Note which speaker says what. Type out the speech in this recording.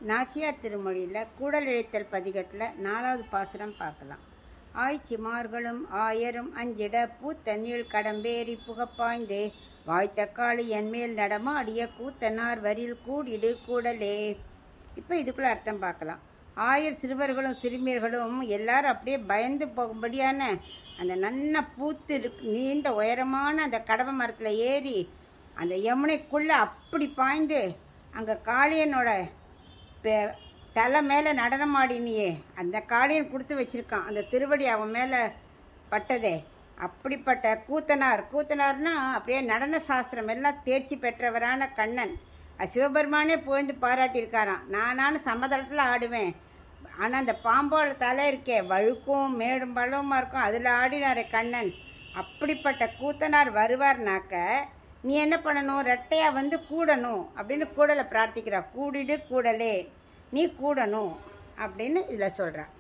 Speaker 1: நாச்சியார் திருமொழியில் கூடல் இழைத்தல் பதிகத்தில் 4வது பாசுரம் பார்க்கலாம். ஆய்ச்சிமார்களும் ஆயரும் அஞ்சிட பூத்தண்ணீள் கடம்பேறி புகப்பாய்ந்து வாய்த்தக்காளி என்மேல் நடமாடிய கூத்தனார் வரில் கூடிடு கூடலே. இப்போ இதுக்குள்ள அர்த்தம் பார்க்கலாம். ஆயர் சிறுவர்களும் சிறுமியர்களும் எல்லாரும் அப்படியே பயந்து போகும்படியான அந்த நல்ல பூத்து நீண்ட உயரமான அந்த கடம்ப மரத்தில் ஏறி அந்த யமுனைக்குள்ளே அப்படி பாய்ந்து அங்கே காளியனோட தலை மேலே நடனமாடினியே, அந்த காளியன் கொடுத்து வச்சுருக்கான், அந்த திருவடி அவன் மேலே பட்டதே. அப்படிப்பட்ட கூத்தனார்னா அப்படியே நடன சாஸ்திரம் எல்லாம் தேர்ச்சி பெற்றவரான கண்ணன். சிவபெருமானே போயிட்டு பாராட்டியிருக்காராம், நானும் சமதளத்தில் ஆடுவேன், ஆனால் அந்த பாம்போட தலை இருக்கே வழுக்கும் மேடும் பழவுமா இருக்கும், அதில் ஆடினார் கண்ணன். அப்படிப்பட்ட கூத்தனார் வருவார்னாக்க நீ என்ன பண்ணணும், ரெட்டையாக வந்து கூடணும் அப்படின்னு கூடலை பிரார்த்திக்கிறா. கூடிடு கூடலே, நீ கூடணும் அப்படின்னு இதில் சொல்கிறான்.